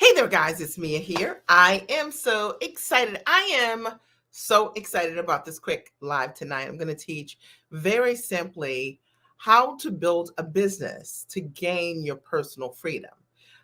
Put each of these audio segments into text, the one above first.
Hey there, guys. It's Mia here. I am so excited. About this quick live tonight. I'm going to teach very simply how to build a business to gain your personal freedom.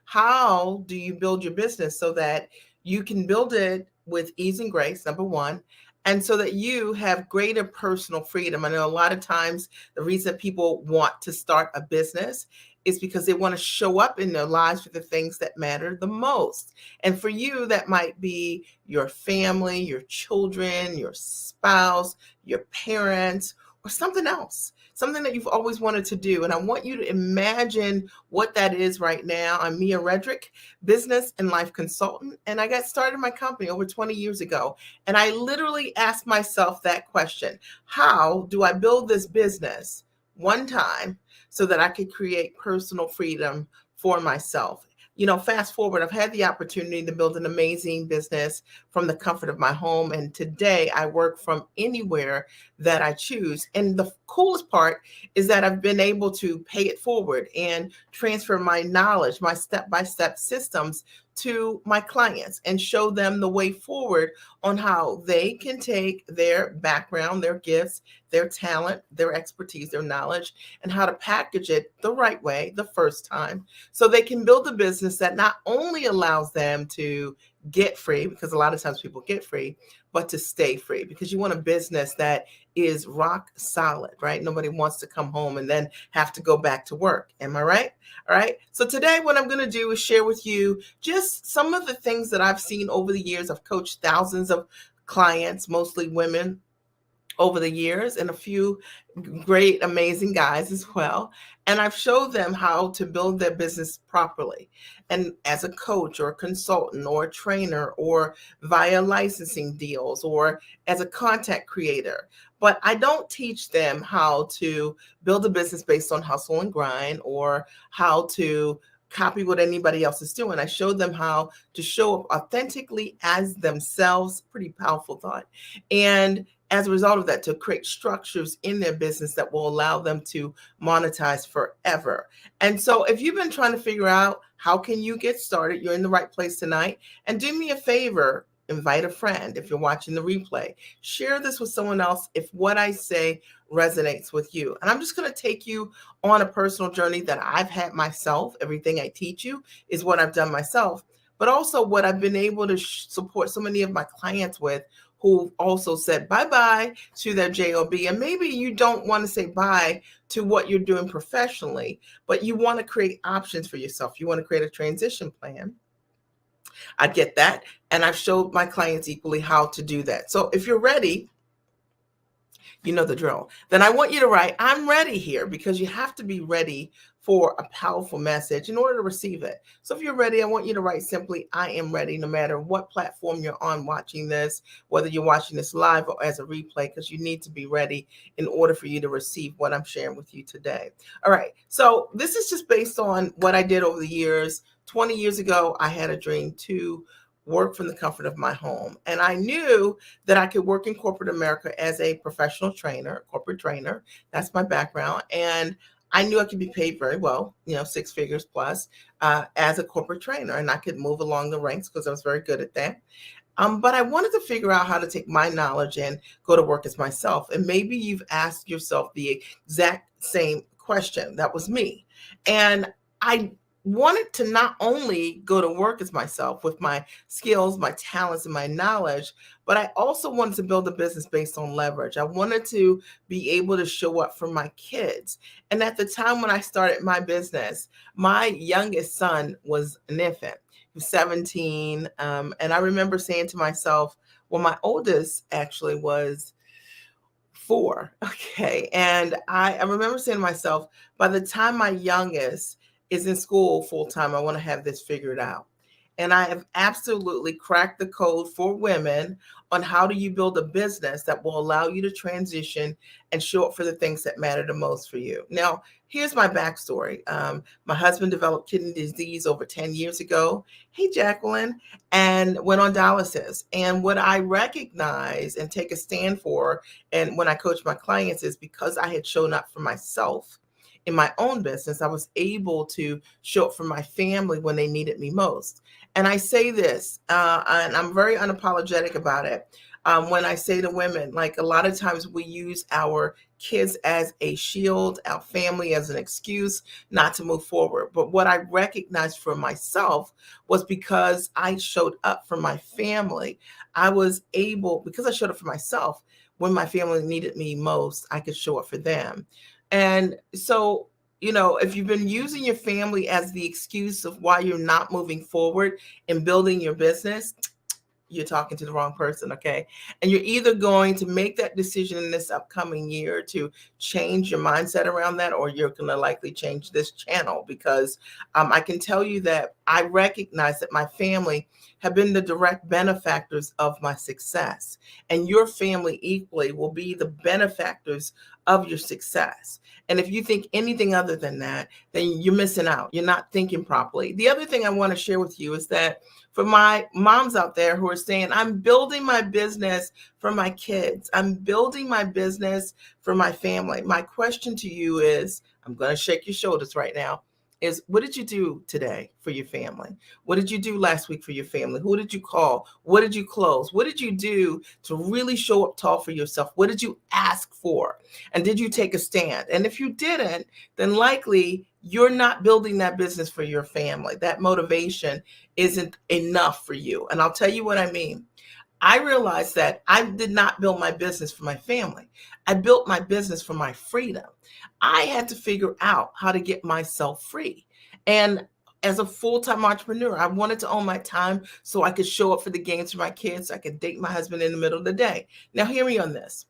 How do you build your business so that you can build it with ease and grace, number one, and so that you have greater personal freedom? I know a lot of times the reason people want to start a business is because they want to show up in their lives for the things that matter the most. And for you, that might be your family, your children, your spouse, your parents, or something else, something that you've always wanted to do. And I want you to imagine what that is right now. I'm Mia Redrick, business and life consultant, and I got started my company over 20 years ago. And I literally asked myself that question: how do I build this business one time so that I could create personal freedom for myself? Fast forward, I've had the opportunity to build an amazing business from the comfort of my home. And today I work from anywhere that I choose. And the coolest part is that I've been able to pay it forward and transfer my knowledge, my step-by-step systems to my clients and show them the way forward on how they can take their background, their gifts, their talent, their expertise, their knowledge, and how to package it the right way the first time so they can build a business that not only allows them to get free, because a lot of times people get free, but to stay free, because you want a business that is rock solid, right? Nobody wants to come home and then have to go back to work. Am I right? All right. So today what I'm going to do is share with you just some of the things that I've seen over the years. I've coached thousands of clients, mostly women, over the years, and a few great, amazing guys as well. And I've showed them how to build their business properly. And as a coach or a consultant or a trainer or via licensing deals or as a content creator. But I don't teach them how to build a business based on hustle and grind or how to copy what anybody else is doing. I showed them how to show up authentically as themselves. Pretty powerful thought. And as a result of that, to create structures in their business that will allow them to monetize forever. And so if you've been trying to figure out how can you get started, you're in the right place tonight. And do me a favor, invite a friend. If you're watching the replay, share this with someone else if what I say resonates with you. And I'm just going to take you on a personal journey that I've had myself. Everything I teach you is what I've done myself, but also what I've been able to support so many of my clients with, who also said bye-bye to their job. And maybe you don't want to say bye to what you're doing professionally, but you want to create options for yourself. You want to create a transition plan. I get that. And I've showed my clients equally how to do that. So if you're ready, you know the drill. Then I want you to write, I'm ready here, because you have to be ready for a powerful message in order to receive it. So if you're ready, I want you to write simply, I am ready, no matter what platform you're on watching this, whether you're watching this live or as a replay, because you need to be ready in order for you to receive what I'm sharing with you today. All right. So this is just based on what I did over the years. 20 years ago, I had a dream to work from the comfort of my home. And I knew that I could work in corporate America as a professional trainer, corporate trainer. That's my background. And I knew I could be paid very well, 6 figures plus, as a corporate trainer. And I could move along the ranks because I was very good at that. But I wanted to figure out how to take my knowledge and go to work as myself. And maybe you've asked yourself the exact same question. That was me. And I wanted to not only go to work as myself with my skills, my talents, and my knowledge, but I also wanted to build a business based on leverage. I wanted to be able to show up for my kids. And at the time when I started my business, my youngest son was an infant. He was 17. And I remember saying to myself, well, my oldest actually was 4. Okay. And I remember saying to myself, by the time my youngest is in school full time, I want to have this figured out. And I have absolutely cracked the code for women on how do you build a business that will allow you to transition and show up for the things that matter the most for you. Now, here's my backstory. My husband developed kidney disease over 10 years ago. Hey, Jacqueline, and went on dialysis. And what I recognize and take a stand for, and when I coach my clients, is because I had shown up for myself in my own business, I was able to show up for my family when they needed me most. And I say this, and I'm very unapologetic about it. When I say to women, like a lot of times we use our kids as a shield, our family as an excuse not to move forward. But what I recognized for myself was because I showed up for my family, I was able, because I showed up for myself, when my family needed me most, I could show up for them. And so, if you've been using your family as the excuse of why you're not moving forward and building your business, you're talking to the wrong person, okay? And you're either going to make that decision in this upcoming year to change your mindset around that, or you're going to likely change this channel, because I can tell you that I recognize that my family have been the direct benefactors of my success, and your family equally will be the benefactors of your success. And if you think anything other than that, then you're missing out. You're not thinking properly. The other thing I want to share with you is that for my moms out there who are saying, I'm building my business for my kids, I'm building my business for my family, my question to you is, I'm going to shake your shoulders right now, is what did you do today for your family? What did you do last week for your family? Who did you call? What did you close? What did you do to really show up tall for yourself? What did you ask for? And did you take a stand? And if you didn't, then likely you're not building that business for your family. That motivation isn't enough for you. And I'll tell you what I mean. I realized that I did not build my business for my family. I built my business for my freedom. I had to figure out how to get myself free. And as a full-time entrepreneur, I wanted to own my time so I could show up for the games for my kids, so I could date my husband in the middle of the day. Now, hear me on this.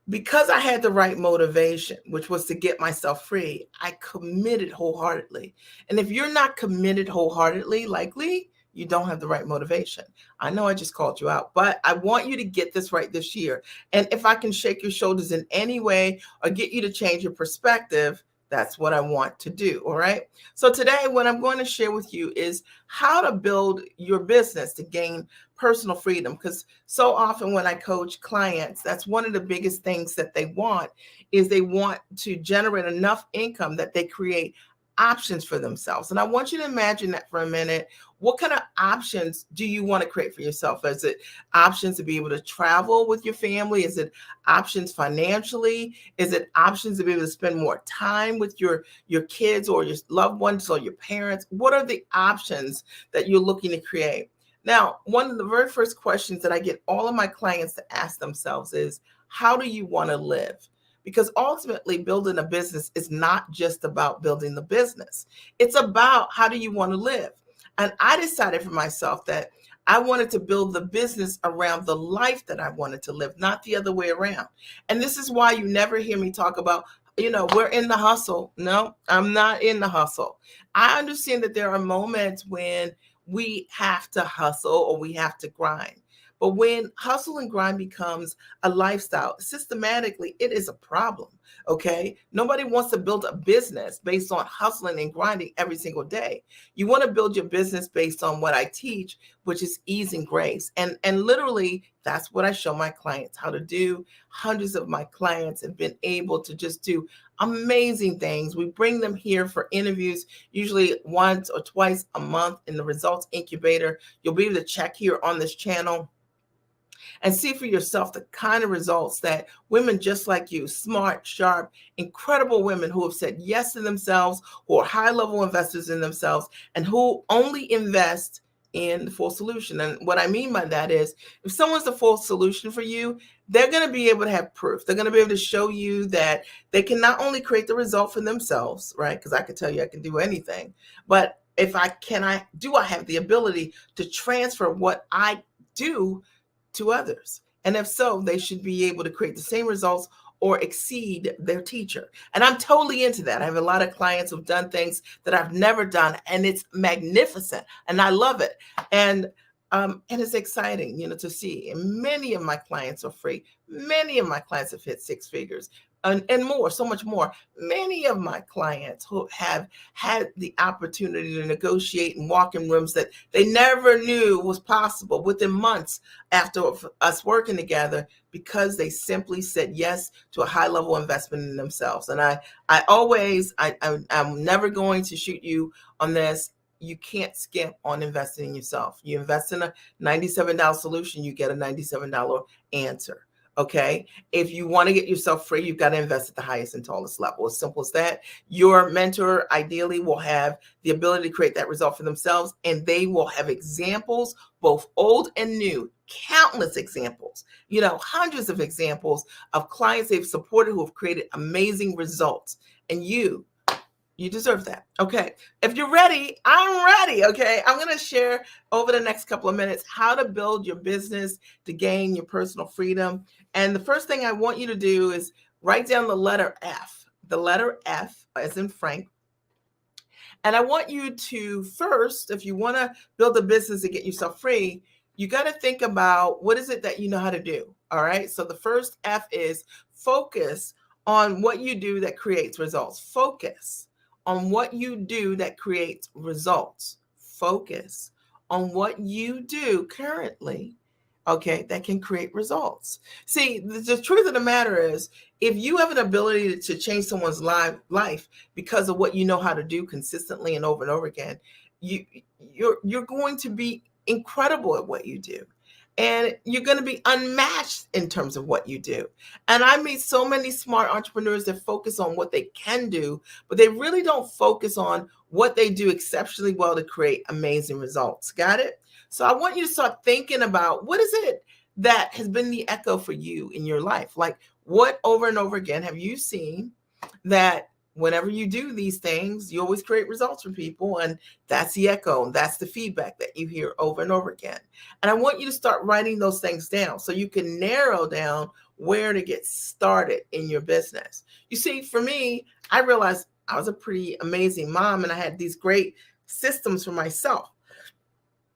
Because I had the right motivation, which was to get myself free, I committed wholeheartedly. And if you're not committed wholeheartedly, likely you don't have the right motivation. I know I just called you out, but I want you to get this right this year. And if I can shake your shoulders in any way or get you to change your perspective, that's what I want to do. All right. So today, what I'm going to share with you is how to build your business to gain personal freedom. Because so often when I coach clients, that's one of the biggest things that they want, is they want to generate enough income that they create options for themselves. And I want you to imagine that for a minute. What kind of options do you want to create for yourself? Is it options to be able to travel with your family? Is it options financially? Is it options to be able to spend more time with your kids or your loved ones or your parents? What are the options that you're looking to create? Now, one of the very first questions that I get all of my clients to ask themselves is, how do you want to live? Because ultimately, building a business is not just about building the business. It's about, how do you want to live? And I decided for myself that I wanted to build the business around the life that I wanted to live, not the other way around. And this is why you never hear me talk about, we're in the hustle. No, I'm not in the hustle. I understand that there are moments when we have to hustle or we have to grind. But when hustle and grind becomes a lifestyle, systematically, it is a problem. Okay. Nobody wants to build a business based on hustling and grinding every single day. You want to build your business based on what I teach, which is ease and grace. And literally, that's what I show my clients how to do. Hundreds of my clients have been able to just do amazing things. We bring them here for interviews, usually once or twice a month in the Results Incubator. You'll be able to check here on this channel and see for yourself the kind of results that women just like you, smart, sharp, incredible women who have said yes to themselves, who are high-level investors in themselves, and who only invest in the full solution. And what I mean by that is, if someone's the full solution for you, they're going to be able to have proof. They're going to be able to show you that they can not only create the result for themselves, right? Because I can tell you I can do anything, but if I have the ability to transfer what I do to others? And if so, they should be able to create the same results or exceed their teacher. And I'm totally into that. I have a lot of clients who've done things that I've never done, and it's magnificent, and I love it. And it's exciting, to see. And many of my clients are free. Many of my clients have hit six figures. and more, so much more. Many of my clients who have had the opportunity to negotiate and walk in rooms that they never knew was possible within months after us working together, because they simply said yes to a high level investment in themselves. And I'm never going to shoot you on this. You can't skimp on investing in yourself. You invest in a $97 solution, you get a $97 answer. Okay. If you want to get yourself free, you've got to invest at the highest and tallest level. As simple as that. Your mentor ideally will have the ability to create that result for themselves, and they will have examples, both old and new, countless examples, hundreds of examples of clients they've supported who have created amazing results. And you deserve that. Okay. If you're ready, I'm ready. Okay. I'm going to share over the next couple of minutes how to build your business to gain your personal freedom. And the first thing I want you to do is write down the letter F as in Frank. And I want you to first, if you want to build a business to get yourself free, you got to think about what is it that you know how to do. All right. So the first F is focus on what you do that creates results. Focus on what you do that creates results. Focus on what you do currently, okay, that can create results. See, the truth of the matter is, if you have an ability to change someone's life because of what you know how to do consistently and over again, you're going to be incredible at what you do. And you're going to be unmatched in terms of what you do. And I meet so many smart entrepreneurs that focus on what they can do, but they really don't focus on what they do exceptionally well to create amazing results. Got it? So I want you to start thinking about, what is it that has been the echo for you in your life? Like, what over and over again have you seen that whenever you do these things, you always create results for people? And that's the echo. And that's the feedback that you hear over and over again. And I want you to start writing those things down so you can narrow down where to get started in your business. You see, for me, I realized I was a pretty amazing mom, and I had these great systems for myself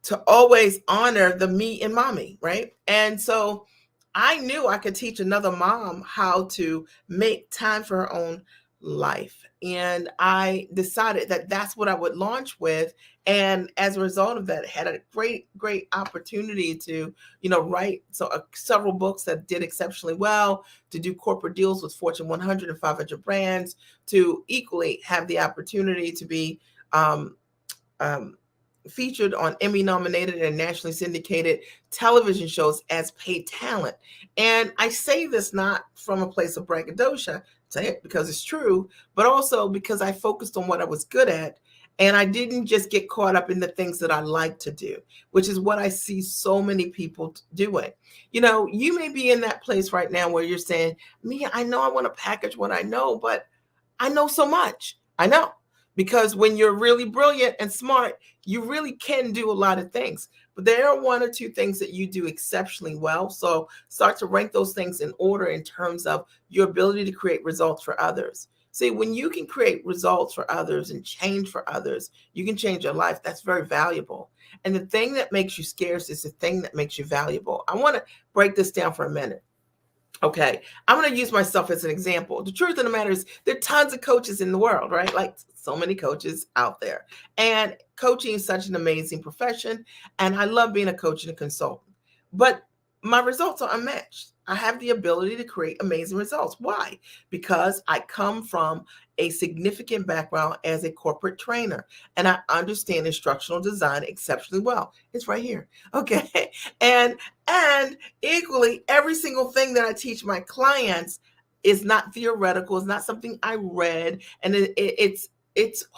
to always honor the me and mommy, right? And so I knew I could teach another mom how to make time for her own life. And I decided that that's what I would launch with. And as a result of that, had a great opportunity to, write several books that did exceptionally well, to do corporate deals with Fortune 100 and 500 brands, to equally have the opportunity to be featured on Emmy nominated and nationally syndicated television shows as paid talent. And I say this not from a place of braggadocio, say it because it's true, but also because I focused on what I was good at. And I didn't just get caught up in the things that I like to do, which is what I see so many people doing. You may be in that place right now where you're saying, me, I know I want to package what I know, but I know so much. I know. Because when you're really brilliant and smart, you really can do a lot of things. But there are one or two things that you do exceptionally well. So start to rank those things in order in terms of your ability to create results for others. See, when you can create results for others and change for others, you can change your life. That's very valuable. And the thing that makes you scarce is the thing that makes you valuable. I want to break this down for a minute. Okay, I'm going to use myself as an example. The truth of the matter is, there are tons of coaches in the world, right? Like, so many coaches out there. And coaching is such an amazing profession. And I love being a coach and a consultant. But my results are unmatched. I have the ability to create amazing results. Why? Because I come from a significant background as a corporate trainer, and I understand instructional design exceptionally well. It's right here. Okay. And equally, every single thing that I teach my clients is not theoretical. It's not something I read, and it's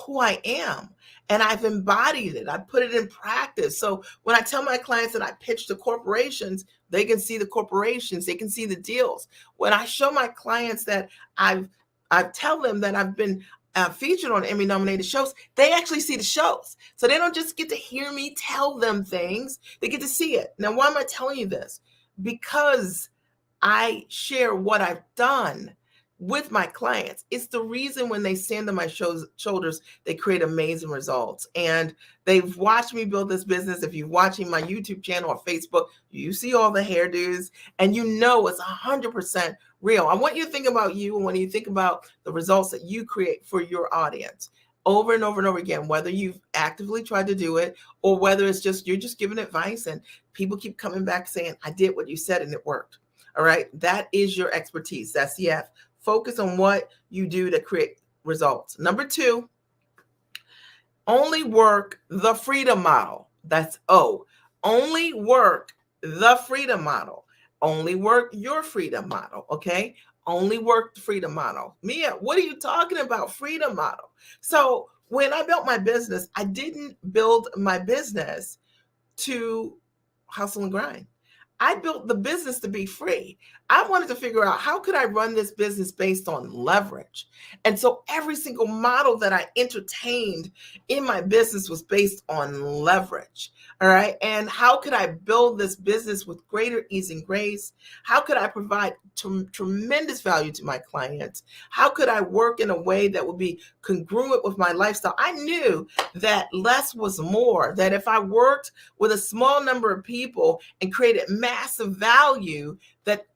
who I am. And I've embodied it. I put it in practice. So when I tell my clients that I pitch to corporations, they can see the corporations, they can see the deals. When I show my clients that I tell them that I've been featured on Emmy nominated shows, they actually see the shows. So they don't just get to hear me tell them things, they get to see it. Now, why am I telling you this? Because I share what I've done with my clients. It's the reason when they stand on my shoulders, they create amazing results. And they've watched me build this business. If you're watching my YouTube channel or Facebook, you see all the hairdos and you know it's 100% real. I want you to think about you, and when you think about the results that you create for your audience over and over and over again, whether you've actively tried to do it or whether it's just you're just giving advice and people keep coming back saying, I did what you said and it worked. All right. That is your expertise. That's the F. Focus on what you do to create results. Number 2, only work the freedom model. That's O. Only work the freedom model. Only work your freedom model. Okay. Only work the freedom model. Mia, what are you talking about? Freedom model. So when I built my business, I didn't build my business to hustle and grind. I built the business to be free. I wanted to figure out how could I run this business based on leverage. And so every single model that I entertained in my business was based on leverage. All right. And how could I build this business with greater ease and grace? How could I provide tremendous value to my clients? How could I work in a way that would be congruent with my lifestyle? I knew that less was more, that if I worked with a small number of people and created massive value, that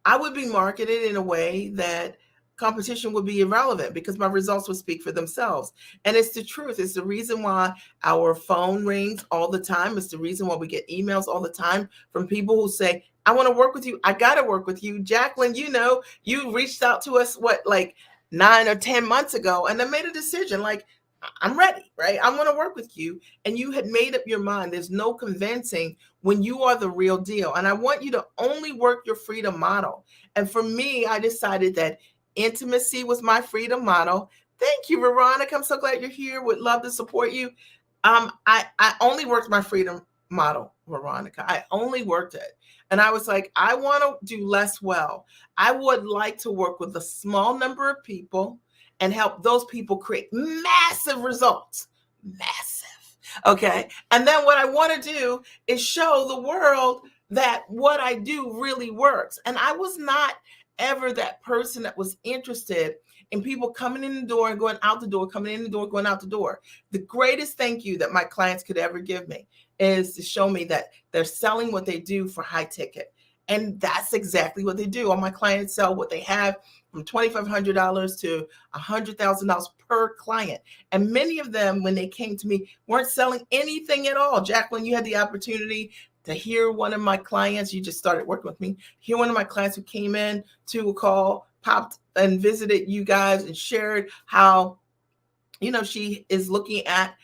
I would be marketed in a way that competition would be irrelevant because my results would speak for themselves. And it's the truth. It's the reason why our phone rings all the time. It's the reason why we get emails all the time from people who say, I want to work with you. I got to work with you. Jacqueline, you reached out to us, like 9 or 10 months ago, and I made a decision like, I'm ready, right? I want to work with you. And you had made up your mind. There's no convincing when you are the real deal. And I want you to only work your freedom model. And for me, I decided that intimacy was my freedom model. Thank you, Veronica. I'm so glad you're here. Would love to support you. I only worked my freedom model, Veronica. I only worked it. And I was like, I want to do less well. I would like to work with a small number of people and help those people create massive results. Massive. Okay. And then what I want to do is show the world that what I do really works. And I was not ever that person that was interested in people coming in the door and going out the door, coming in the door, going out the door. The greatest thank you that my clients could ever give me is to show me that they're selling what they do for high ticket. And that's exactly what they do. All my clients sell what they have from $2,500 to $100,000 per client. And many of them, when they came to me, weren't selling anything at all. Jacqueline, you had the opportunity to hear one of my clients. You just started working with me. Hear one of my clients who came in to a call, popped and visited you guys and shared how, she is looking at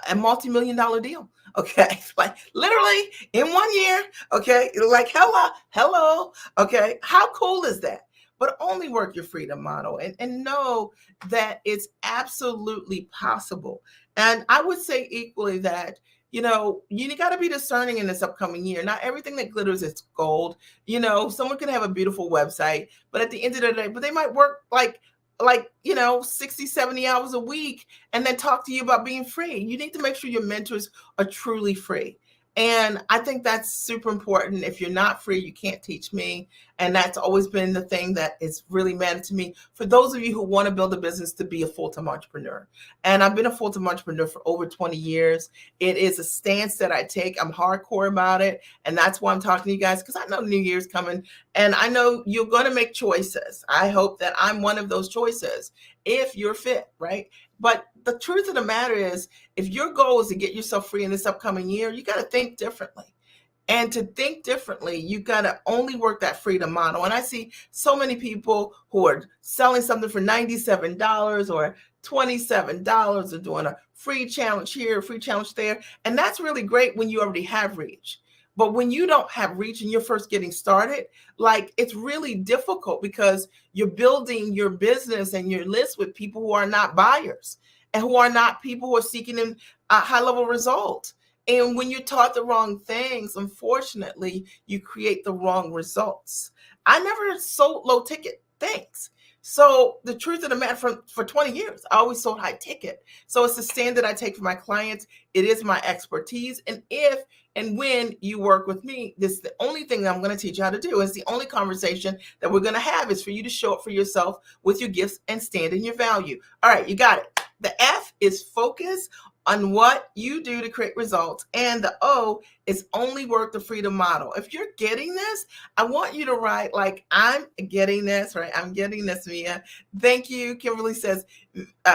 a multi-million-dollar deal. Okay. Like literally in 1 year. Okay. Like, hello. Okay. How cool is that? But only work your freedom model and know that it's absolutely possible. And I would say equally that, you got to be discerning in this upcoming year. Not everything that glitters is gold. Someone can have a beautiful website, but at the end of the day, but they might work like 60, 70 hours a week and then talk to you about being free. You need to make sure your mentors are truly free. And I think that's super important. If you're not free, you can't teach me. And that's always been the thing that is really mattered to me. For those of you who want to build a business to be a full-time entrepreneur. And I've been a full-time entrepreneur for over 20 years. It is a stance that I take. I'm hardcore about it. And that's why I'm talking to you guys, because I know New Year's coming. And I know you're going to make choices. I hope that I'm one of those choices if you're fit, right? But the truth of the matter is, if your goal is to get yourself free in this upcoming year, you got to think differently. And to think differently, you got to only work that freedom model. And I see so many people who are selling something for $97 or $27 or doing a free challenge here, a free challenge there. And that's really great when you already have reach. But when you don't have reach and you're first getting started, it's really difficult because you're building your business and your list with people who are not buyers and who are not people who are seeking a high-level result. And when you're taught the wrong things, unfortunately, you create the wrong results. I never sold low-ticket things. So the truth of the matter, for 20 years, I always sold high ticket. So it's the standard I take for my clients. It is my expertise. And if and when you work with me, this is the only thing that I'm going to teach you how to do. It's the only conversation that we're going to have is for you to show up for yourself with your gifts and stand in your value. All right, you got it. The F is focus on what you do to create results. And the O is only work the freedom model. If you're getting this, I want you to write like, I'm getting this, right? I'm getting this, Mia. Thank you. Kimberly says,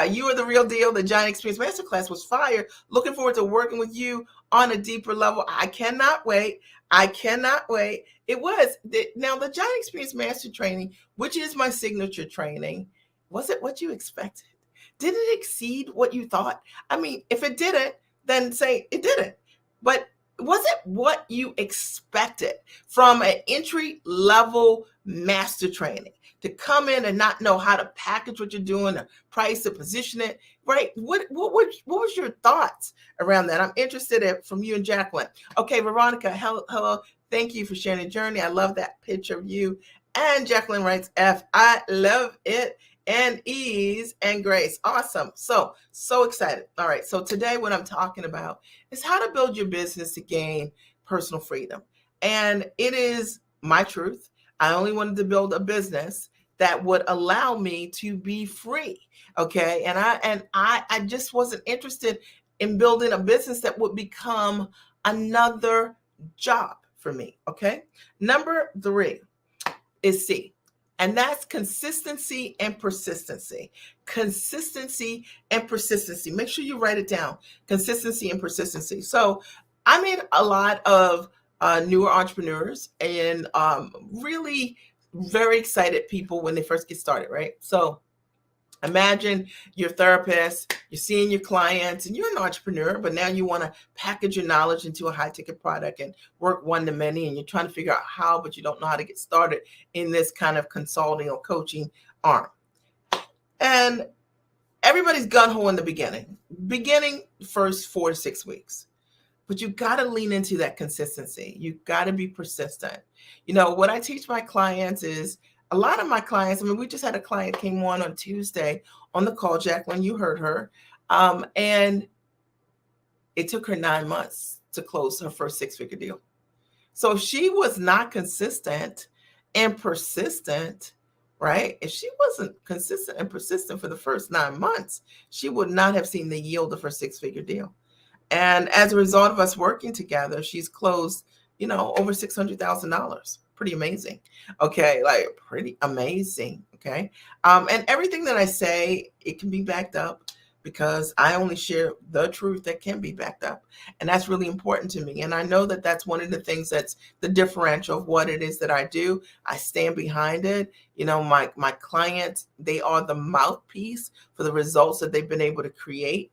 you are the real deal. The Giant Experience Masterclass was fire. Looking forward to working with you on a deeper level. I cannot wait. I cannot wait. It was. Now, the Giant Experience Master Training, which is my signature training, was it what you expected? Did it exceed what you thought? I mean, if it didn't, then say it didn't. But was it what you expected from an entry level master training to come in and not know how to package what you're doing, to price it, position it, right? What was your thoughts around that? I'm interested in from you and Jacqueline. Okay, Veronica, hello. Thank you for sharing the journey. I love that picture of you. And Jacqueline writes F. I love it. And ease and grace. Awesome. So excited. All right. So today what I'm talking about is how to build your business to gain personal freedom. And it is my truth. I only wanted to build a business that would allow me to be free. Okay. And I just wasn't interested in building a business that would become another job for me. Okay. Number 3 is C. And that's consistency and persistency. Consistency and persistency. Make sure you write it down. Consistency and persistency. So I meet a lot of newer entrepreneurs and really very excited people when they first get started, right? So imagine you're a therapist, you're seeing your clients, and you're an entrepreneur, but now you want to package your knowledge into a high-ticket product and work one-to-many, and you're trying to figure out how, but you don't know how to get started in this kind of consulting or coaching arm. And everybody's gung-ho in the beginning first 4 to 6 weeks. But you got to lean into that consistency. You got to be persistent. You know, what I teach my clients is, a lot of my clients, I mean, we just had a client came on Tuesday on the call, Jacqueline, you heard her. And it took her 9 months to close her first 6-figure deal. So if she was not consistent and persistent, right? If she wasn't consistent and persistent for the first 9 months, she would not have seen the yield of her 6-figure deal. And as a result of us working together, she's closed, over $600,000. Pretty amazing. Okay. Like pretty amazing. Okay. And everything that I say, it can be backed up because I only share the truth that can be backed up. And that's really important to me. And I know that that's one of the things that's the differential of what it is that I do. I stand behind it. My clients, they are the mouthpiece for the results that they've been able to create.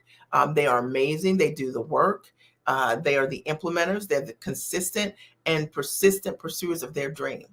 They are amazing. They do the work. They are the implementers. They're the consistent and persistent pursuers of their dream.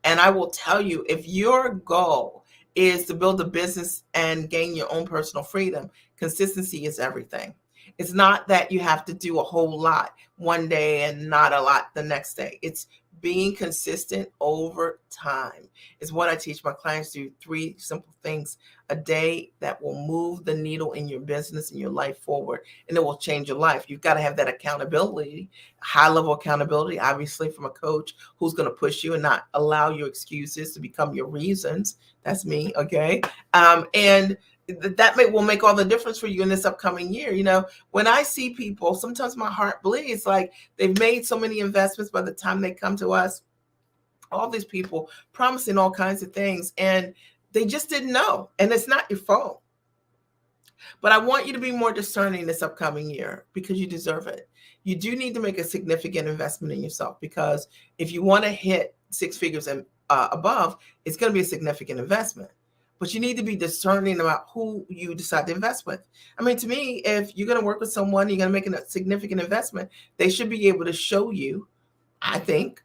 And I will tell you, if your goal is to build a business and gain your own personal freedom, consistency is everything. It's not that you have to do a whole lot one day and not a lot the next day. It's being consistent over time is what I teach my clients to do. 3 simple things a day that will move the needle in your business and your life forward, and it will change your life. You've got to have that accountability, high level accountability, obviously from a coach who's going to push you and not allow your excuses to become your reasons. That's me. Okay. And that will make all the difference for you in this upcoming year. When I see people, sometimes my heart bleeds, like they've made so many investments by the time they come to us, all these people promising all kinds of things, and they just didn't know. And it's not your fault. But I want you to be more discerning this upcoming year because you deserve it. You do need to make a significant investment in yourself, because if you want to hit 6 figures and above, it's going to be a significant investment. But you need to be discerning about who you decide to invest with. I mean, to me, if you're going to work with someone, you're going to make a significant investment, they should be able to show you, I think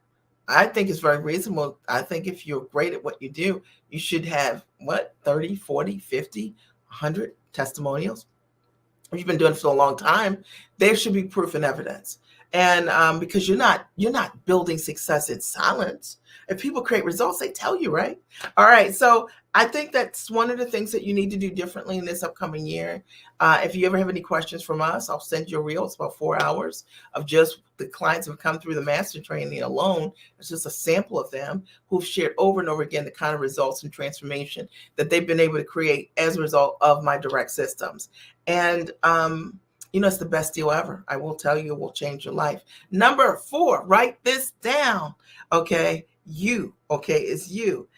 it's very reasonable. I think if you're great at what you do, you should have 30, 40, 50, 100 testimonials. If you've been doing it for a long time, there should be proof and evidence. And because you're not building success in silence. If people create results, they tell you, right? All right. So I think that's one of the things that you need to do differently in this upcoming year. If you ever have any questions from us, I'll send you a reel. It's about 4 hours of just the clients who have come through the master training alone. It's just a sample of them who've shared over and over again the kind of results and transformation that they've been able to create as a result of my direct systems. And it's the best deal ever. I will tell you, it will change your life. Number 4, write this down. Okay. It's you.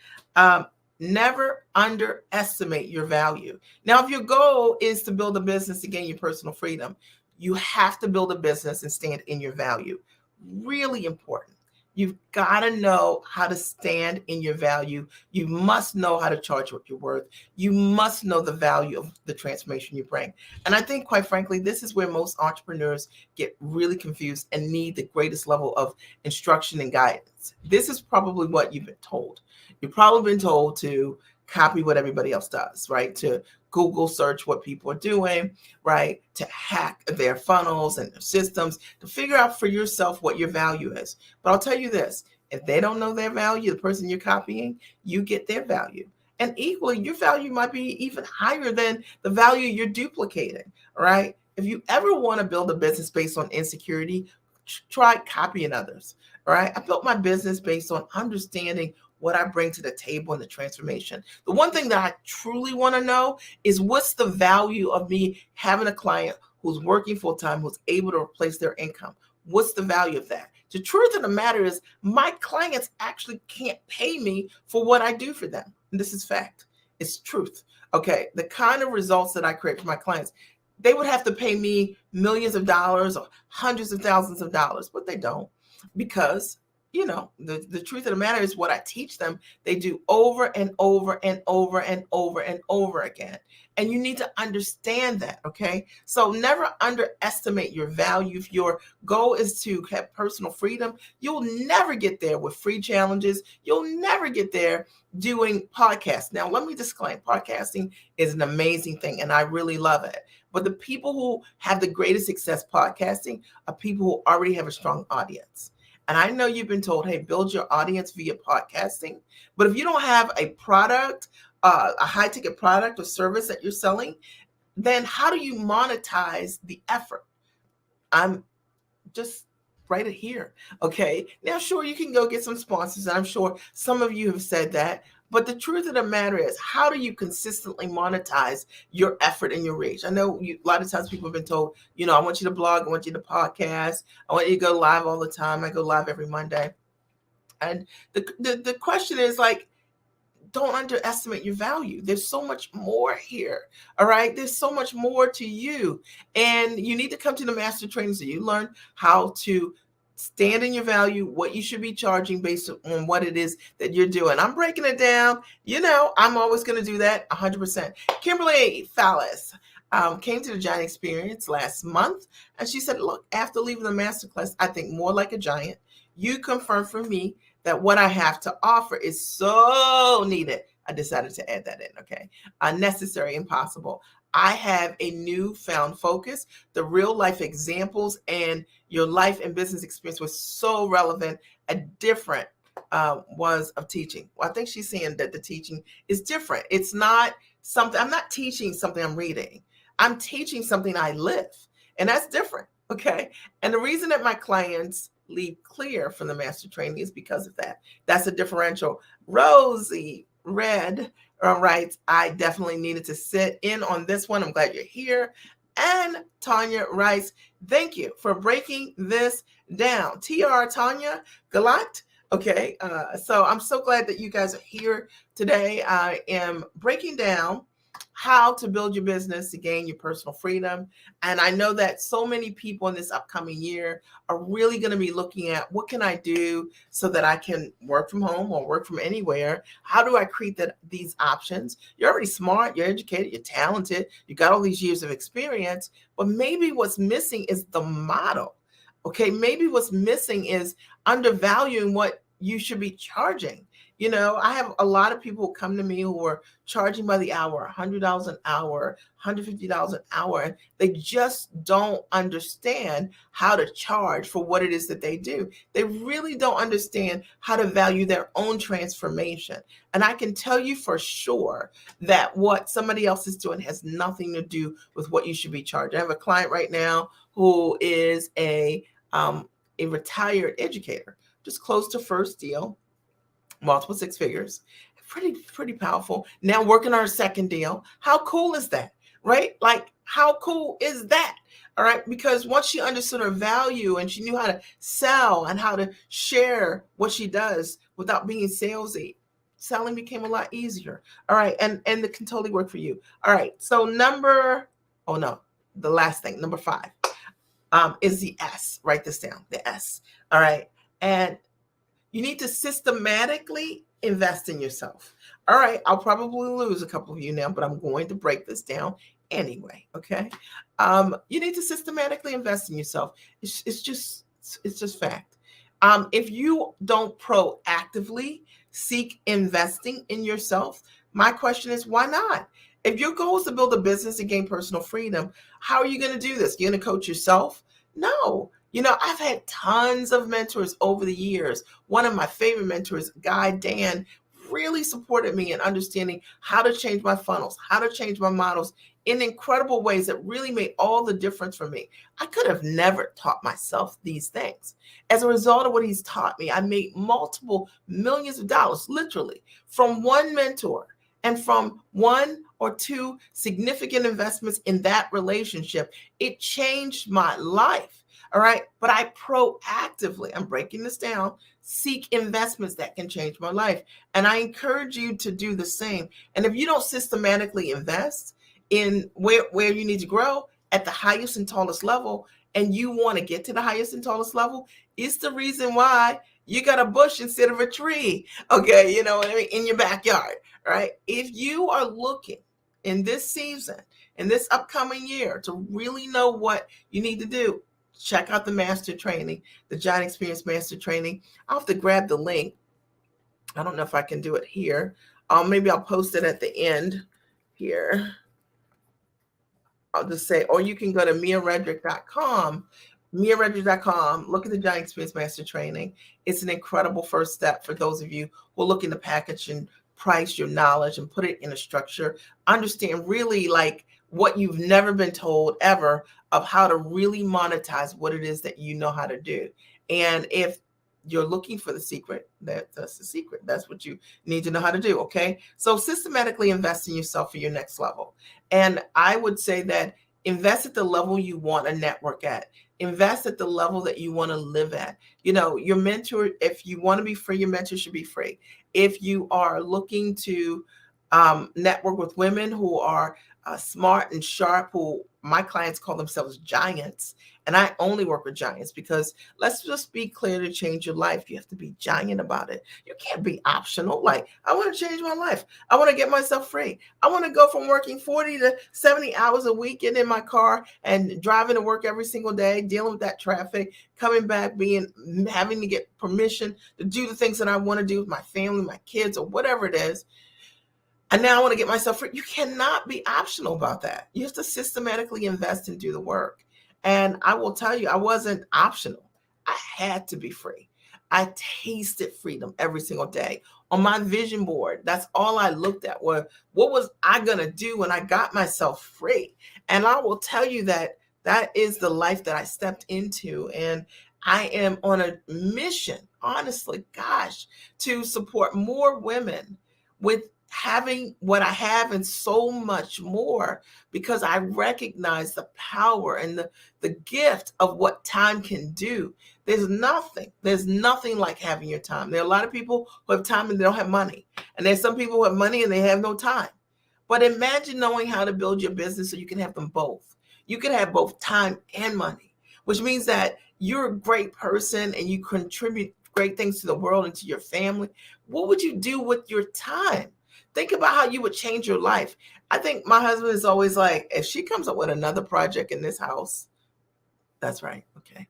Never underestimate your value. Now, if your goal is to build a business to gain your personal freedom, you have to build a business and stand in your value. Really important. You've got to know how to stand in your value. You must know how to charge what you're worth. You must know the value of the transformation you bring. And I think, quite frankly, this is where most entrepreneurs get really confused and need the greatest level of instruction and guidance. This is probably what you've been told. You've probably been told to copy what everybody else does, right? To Google search what people are doing, right? To hack their funnels and their systems, to figure out for yourself what your value is. But I'll tell you this, if they don't know their value, the person you're copying, you get their value. And equally, your value might be even higher than the value you're duplicating, right? If you ever want to build a business based on insecurity, try copying others, all right? I built my business based on understanding what I bring to the table in the transformation. The one thing that I truly want to know is what's the value of me having a client who's working full time, who's able to replace their income? What's the value of that? The truth of the matter is my clients actually can't pay me for what I do for them. And this is fact. It's truth. Okay. The kind of results that I create for my clients, they would have to pay me millions of dollars or hundreds of thousands of dollars, but they don't, because the truth of the matter is what I teach them, they do over and over and over and over and over again. And you need to understand that, okay? So never underestimate your value. If your goal is to have personal freedom, you'll never get there with free challenges. You'll never get there doing podcasts. Now, let me disclaim, podcasting is an amazing thing, and I really love it. But the people who have the greatest success podcasting are people who already have a strong audience. And I know you've been told, hey, build your audience via podcasting. But if you don't have a product, a high-ticket product or service that you're selling, then how do you monetize the effort? I'm just write it here. Okay. Now, sure, you can go get some sponsors. And I'm sure some of you have said that. But the truth of the matter is, how do you consistently monetize your effort and your reach? I know a lot of times people have been told, I want you to blog, I want you to podcast, I want you to go live all the time. I go live every Monday. And the question is like, don't underestimate your value. There's so much more here. All right. There's so much more to you. And you need to come to the master training so you learn how to stand in your value, what you should be charging based on what it is that you're doing. I'm breaking it down. I'm always going to do that 100%. Kimberly Fallis came to the Giant Experience last month. And she said, look, after leaving the masterclass, I think more like a giant. You confirmed for me that what I have to offer is so needed. I decided to add that in, okay? Necessary and possible. I have a newfound focus. The real life examples and your life and business experience was so relevant. A different was of teaching. Well, I think she's saying that the teaching is different. It's not something, I'm not teaching something I'm reading. I'm teaching something I live. And that's different, okay? And the reason that my clients leave clear from the master training is because of that. That's a differential. Rosie Red writes, I definitely needed to sit in on this one. I'm glad you're here. And Tanya writes, thank you for breaking this down. TR Tanya Galat. Okay, so I'm so glad that you guys are here today. I am breaking down how to build your business to gain your personal freedom. And I know that so many people in this upcoming year are really going to be looking at what can I do so that I can work from home or work from anywhere? How do I create these options? You're already smart, you're educated, you're talented, you got all these years of experience, but maybe what's missing is the model. Okay, maybe what's missing is undervaluing what you should be charging. I have a lot of people come to me who are charging by the hour, $100 an hour, $150 an hour, and they just don't understand how to charge for what it is that they do. They really don't understand how to value their own transformation. And I can tell you for sure that what somebody else is doing has nothing to do with what you should be charged. I have a client right now who is a retired educator, just closed her first deal, multiple six figures, pretty powerful. Now working on her second deal. How cool is that, right? Like, how cool is that? All right, because once she understood her value and she knew how to sell and how to share what she does without being salesy, selling became a lot easier. All right, and it can totally work for you. All right, so the last thing, number 5, is the S. Write this down, the S. All right, and you need to systematically invest in yourself. All right, I'll probably lose a couple of you now, but I'm going to break this down anyway. Okay, you need to systematically invest in yourself. It's just fact. If you don't proactively seek investing in yourself, my question is, why not? If your goal is to build a business and gain personal freedom, how are you going to do this? You're going to coach yourself? No. I've had tons of mentors over the years. One of my favorite mentors, Guy Dan, really supported me in understanding how to change my funnels, how to change my models in incredible ways that really made all the difference for me. I could have never taught myself these things. As a result of what he's taught me, I made multiple millions of dollars, literally, from one mentor and from one or two significant investments in that relationship. It changed my life. All right. But I proactively, I'm breaking this down, seek investments that can change my life. And I encourage you to do the same. And if you don't systematically invest in where you need to grow at the highest and tallest level, and you want to get to the highest and tallest level, it's the reason why you got a bush instead of a tree. Okay. You know what I mean? In your backyard. Right. If you are looking in this season, in this upcoming year, to really know what you need to do, check out the master training, the Giant Experience Master Training. I'll have to grab the link. I don't know if I can do it here. Maybe I'll post it at the end here. I'll just say, or you can go to miaredrick.com, look at the Giant Experience Master Training. It's an incredible first step for those of you who are looking to package and price your knowledge and put it in a structure. Understand really like what you've never been told ever of how to really monetize what it is that you know how to do. And if you're looking for the secret, that's the secret. That's what you need to know how to do. Okay. So systematically invest in yourself for your next level. And I would say that invest at the level you want to network at. Invest at the level that you want to live at. Your mentor, if you want to be free, your mentor should be free. If you are looking to network with women who are smart and sharp, who my clients call themselves giants, and I only work with giants because let's just be clear, to change your life, you have to be giant about it. You can't be optional. Like, I want to change my life. I want to get myself free. I want to go from working 40 to 70 hours a week, getting in my car and driving to work every single day, dealing with that traffic, coming back, having to get permission to do the things that I want to do with my family, my kids, or whatever it is. And now I want to get myself free. You cannot be optional about that. You have to systematically invest and do the work. And I will tell you, I wasn't optional. I had to be free. I tasted freedom every single day. On my vision board, that's all I looked at, was what was I going to do when I got myself free? And I will tell you that is the life that I stepped into. And I am on a mission, honestly, to support more women with having what I have and so much more, because I recognize the power and the gift of what time can do. There's nothing like having your time. There are a lot of people who have time and they don't have money. And there's some people who have money and they have no time. But imagine knowing how to build your business so you can have them both. You can have both time and money, which means that you're a great person and you contribute great things to the world and to your family. What would you do with your time? Think about how you would change your life. I think my husband is always like, if she comes up with another project in this house, that's right. Okay.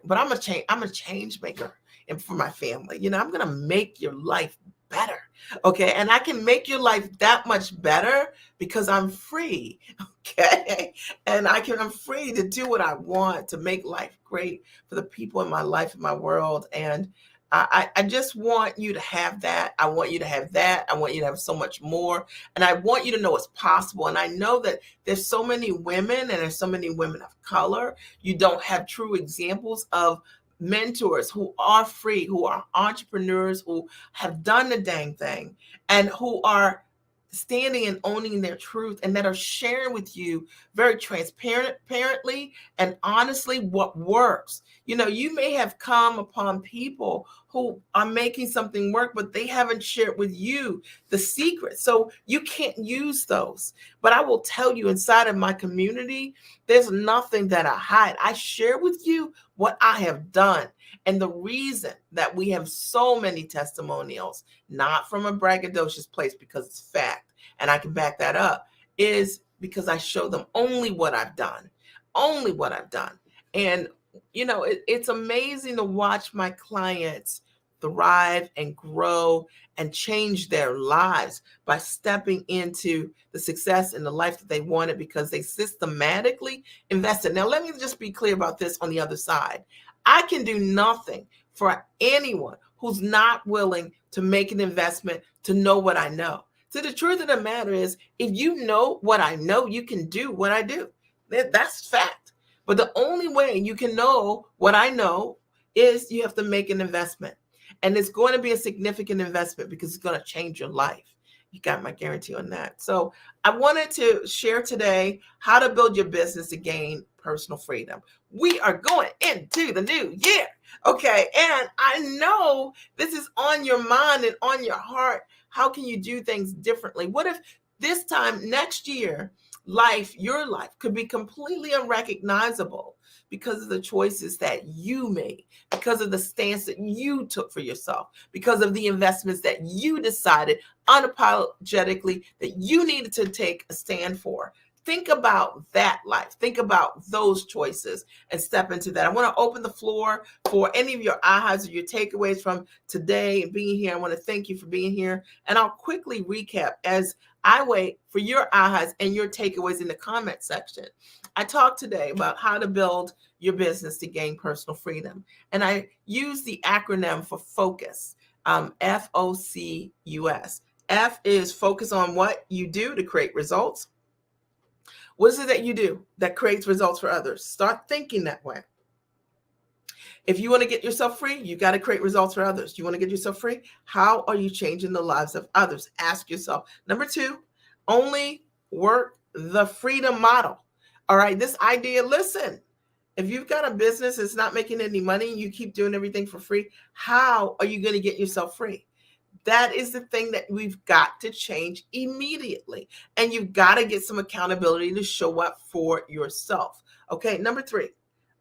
But I'm a change maker and for my family. I'm going to make your life better. Okay. And I can make your life that much better because I'm free. Okay. And I'm free to do what I want to make life great for the people in my life, in my world. And I just want you to have that. I want you to have that. I want you to have so much more. And I want you to know it's possible. And I know that there's so many women and there's so many women of color. You don't have true examples of mentors who are free, who are entrepreneurs, who have done the dang thing, and who are standing and owning their truth and that are sharing with you very transparently and honestly what works. You know, you may have come upon people who are making something work, but they haven't shared with you the secret. So you can't use those. But I will tell you, inside of my community, there's nothing that I hide. I share with you what I have done. And the reason that we have so many testimonials, not from a braggadocious place because it's fact, and I can back that up, is because I show them only what I've done, only what I've done. And, you know, it's amazing to watch my clients thrive and grow and change their lives by stepping into the success and the life that they wanted because they systematically invested. Now, let me just be clear about this on the other side. I can do nothing for anyone who's not willing to make an investment to know what I know. So the truth of the matter is, if you know what I know, you can do what I do. That's fact. But the only way you can know what I know is you have to make an investment. And it's going to be a significant investment because it's going to change your life. You got my guarantee on that. So I wanted to share today how to build your business to gain personal freedom. We are going into the new year. Okay. And I know this is on your mind and on your heart. How can you do things differently? What if this time next year, your life could be completely unrecognizable because of the choices that you made, because of the stance that you took for yourself, because of the investments that you decided unapologetically that you needed to take a stand for. Think about that life. Think about those choices and step into that. I want to open the floor for any of your ahas or your takeaways from today and being here. I want to thank you for being here. And I'll quickly recap as I wait for your ahas and your takeaways in the comment section. I talked today about how to build your business to gain personal freedom. And I use the acronym for FOCUS, FOCUS. F is focus on what you do to create results. What is it that you do that creates results for others? Start thinking that way. If you want to get yourself free, you got to create results for others. You want to get yourself free? How are you changing the lives of others? Ask yourself. Number two, only work the freedom model. All right, this idea, listen, if you've got a business that's not making any money, you keep doing everything for free, how are you going to get yourself free? That is the thing that we've got to change immediately. And you've got to get some accountability to show up for yourself. Okay, number three.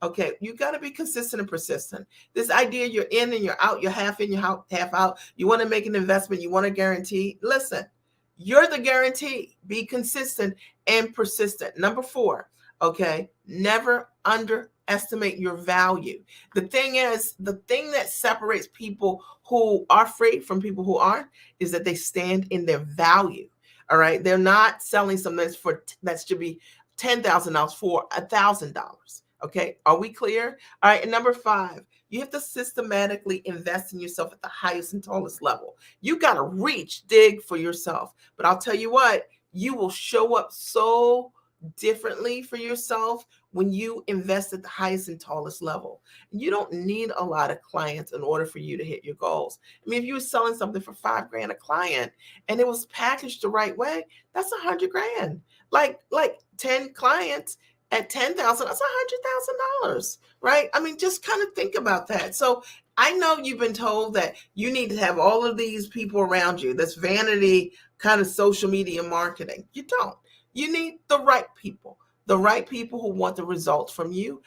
Okay, you got to be consistent and persistent. This idea you're in and you're out, you're half in, you're half out. You want to make an investment, you want a guarantee. Listen, you're the guarantee. Be consistent and persistent. Number four, okay, never underestimate your value. The thing is, the thing that separates people who are free from people who aren't is that they stand in their value. All right, they're not selling something that should be $10,000 for $1,000. Okay, are we clear? All right, and number five, you have to systematically invest in yourself at the highest and tallest level. You got to dig for yourself. But I'll tell you what, you will show up so differently for yourself when you invest at the highest and tallest level. You don't need a lot of clients in order for you to hit your goals. I mean, if you were selling something for $5,000 a client and it was packaged the right way, that's $100,000. Like 10 clients at 10,000, that's $100,000, right? I mean, just kind of think about that. So I know you've been told that you need to have all of these people around you. That's vanity kind of social media marketing. You don't. You need the right people who want the results from you.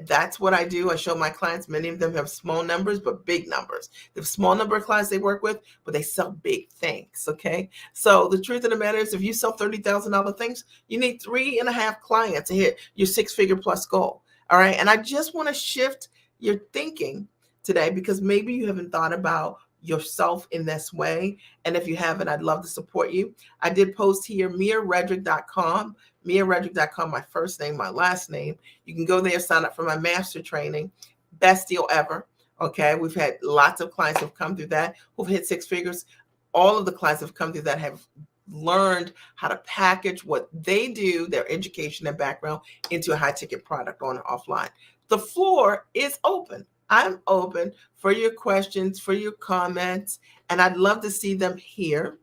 That's what I do. I show my clients, many of them have small numbers, but big numbers. They have small number of clients they work with, but they sell big things. Okay. So the truth of the matter is, if you sell $30,000 things, you need 3.5 clients to hit your 6-figure plus goal. All right. And I just want to shift your thinking today because maybe you haven't thought about yourself in this way. And if you haven't, I'd love to support you. I did post here, miaredrick.com, miaredrick.com, my first name, my last name. You can go there, sign up for my master training. Best deal ever. Okay. We've had lots of clients who've come through that, who've hit six figures. All of the clients who've come through that have learned how to package what they do, their education and background, into a high ticket product on and offline. The floor is open. I'm open for your questions, for your comments, and I'd love to see them here.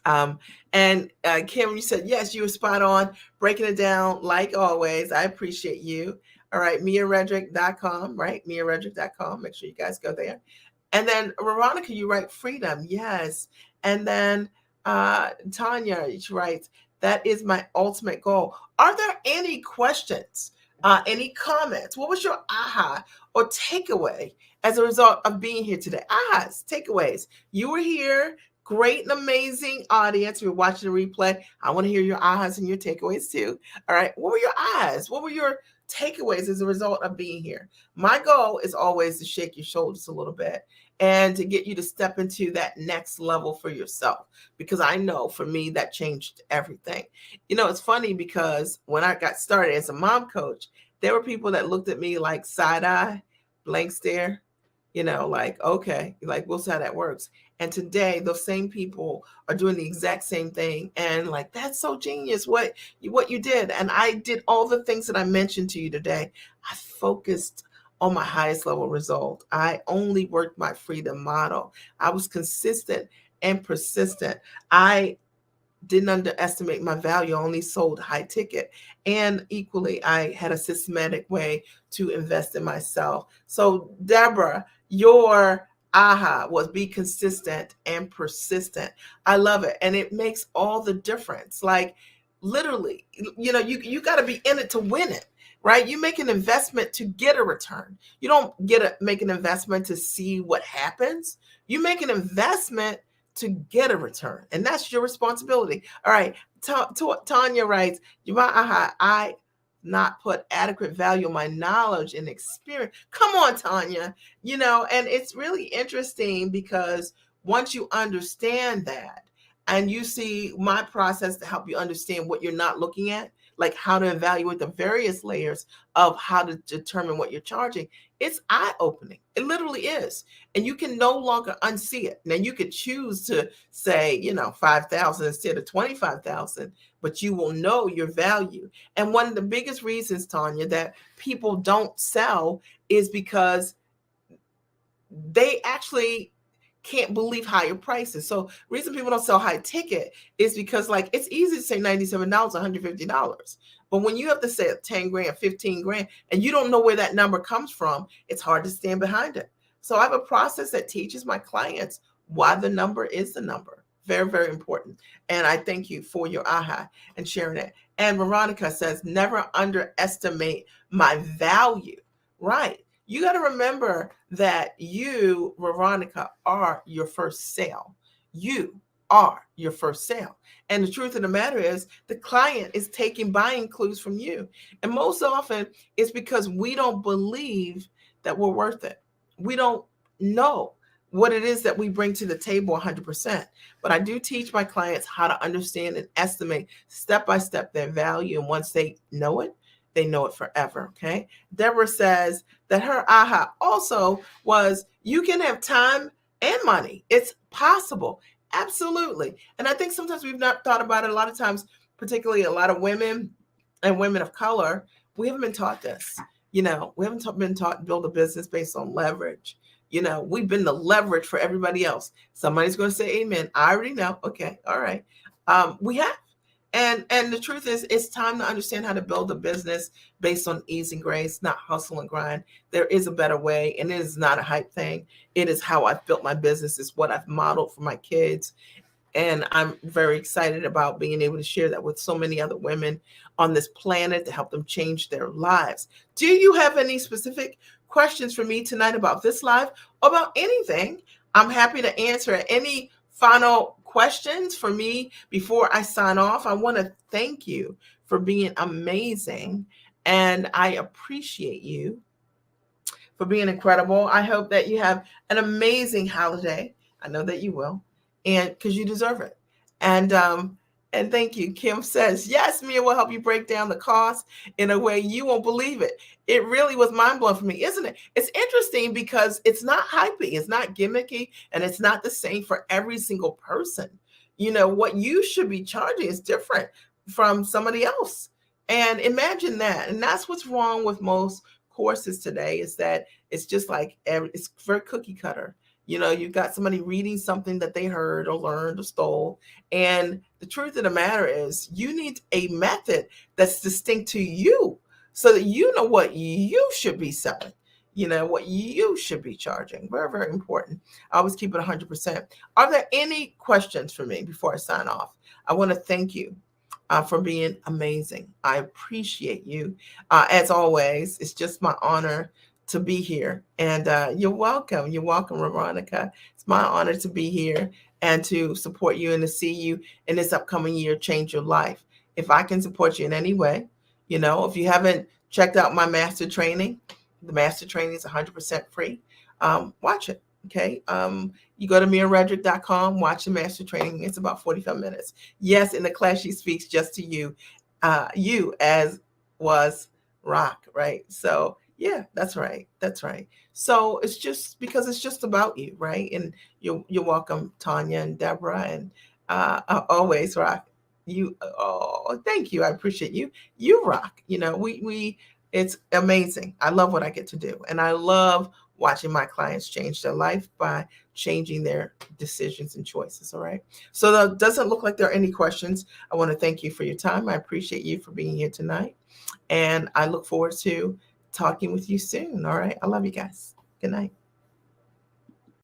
And Kim, you said, yes, you were spot on, breaking it down like always. I appreciate you. All right, miaredrick.com, right? miaredrick.com. Make sure you guys go there. And then Veronica, you write freedom. Yes. And then Tanya, she writes, that is my ultimate goal. Are there any questions, any comments? What was your aha or takeaway as a result of being here today? Ahas, takeaways. You were here. Great and amazing audience. You're watching the replay. I want to hear your ahas and your takeaways too. All right. What were your ahas? What were your takeaways as a result of being here? My goal is always to shake your shoulders a little bit and to get you to step into that next level for yourself, because I know for me that changed everything. You know, it's funny because when I got started as a mom coach, there were people that looked at me like side eye, blank stare, you know, like, okay, like, we'll see how that works. And today, those same people are doing the exact same thing. And like, that's so genius what you did. And I did all the things that I mentioned to you today. I focused on my highest level result. I only worked my freedom model. I was consistent and persistent. I didn't underestimate my value. I only sold high ticket. And equally, I had a systematic way to invest in myself. So Deborah, your aha was be consistent and persistent. I love it. And it makes all the difference. Like literally, you know, you got to be in it to win it, right? You make an investment to get a return. You don't make an investment to see what happens. You make an investment to get a return, and that's your responsibility. All right. Tanya writes, I not put adequate value on my knowledge and experience. Come on, Tanya. You know, and it's really interesting because once you understand that and you see my process to help you understand what you're not looking at, like how to evaluate the various layers of how to determine what you're charging, it's eye-opening. It literally is. And you can no longer unsee it. Now you could choose to say, you know, 5,000 instead of 25,000, but you will know your value. And one of the biggest reasons, Tanya, that people don't sell is because they actually can't believe higher prices. So reason people don't sell high ticket is because like it's easy to say $97, $150. But when you have to say 10 grand, 15 grand, and you don't know where that number comes from, it's hard to stand behind it. So I have a process that teaches my clients why the number is the number. Very, very important. And I thank you for your aha and sharing it. And Veronica says, never underestimate my value. Right. You got to remember that you, Veronica, are your first sale. You are your first sale. And the truth of the matter is the client is taking buying clues from you. And most often it's because we don't believe that we're worth it. We don't know what it is that we bring to the table 100%. But I do teach my clients how to understand and estimate step by step their value. And once they know it forever. Okay. Deborah says that her aha also was you can have time and money. It's possible. Absolutely. And I think sometimes we've not thought about it. A lot of times, particularly a lot of women and women of color, we haven't been taught this. You know, we haven't been taught to build a business based on leverage. You know, we've been the leverage for everybody else. Somebody's going to say amen. I already know. Okay. All right. We have. And the truth is, it's time to understand how to build a business based on ease and grace, not hustle and grind. There is a better way, and it is not a hype thing. It is how I've built my business. It's what I've modeled for my kids. And I'm very excited about being able to share that with so many other women on this planet to help them change their lives. Do you have any specific questions for me tonight about this live or about anything? I'm happy to answer any final questions for me before I sign off. I want to thank you for being amazing, and I appreciate you for being incredible. I hope that you have an amazing holiday. I know that you will, and because you deserve it. And thank you. Kim says, yes, Mia will help you break down the cost in a way you won't believe it. It really was mind blowing for me, isn't it? It's interesting because it's not hypey, it's not gimmicky, and it's not the same for every single person. You know, what you should be charging is different from somebody else. And imagine that. And that's what's wrong with most courses today, is that it's just like it's very cookie cutter. You know, you've got somebody reading something that they heard or learned or stole. And the truth of the matter is, you need a method that's distinct to you so that you know what you should be selling, you know, what you should be charging. Very, very important. I always keep it 100%. Are there any questions for me before I sign off? I want to thank you for being amazing. I appreciate you. As always, it's just my honor to be here. And you're welcome. You're welcome, Veronica. It's my honor to be here and to support you and to see you in this upcoming year change your life. If I can support you in any way, you know, if you haven't checked out my master training, the master training is 100% free. Watch it. Okay. You go to miaredrick.com, watch the master training. It's about 45 minutes. Yes, in the class, she speaks just to you, you as was Rock, right? So yeah, that's right. That's right. So it's just because it's just about you, right? And you're welcome, Tanya and Deborah, and always Rock. You, oh, thank you. I appreciate you. You rock. You know, we it's amazing. I love what I get to do, and I love watching my clients change their life by changing their decisions and choices. All right. So that doesn't look like there are any questions. I want to thank you for your time. I appreciate you for being here tonight. And I look forward to talking with you soon. All right. I love you guys. Good night.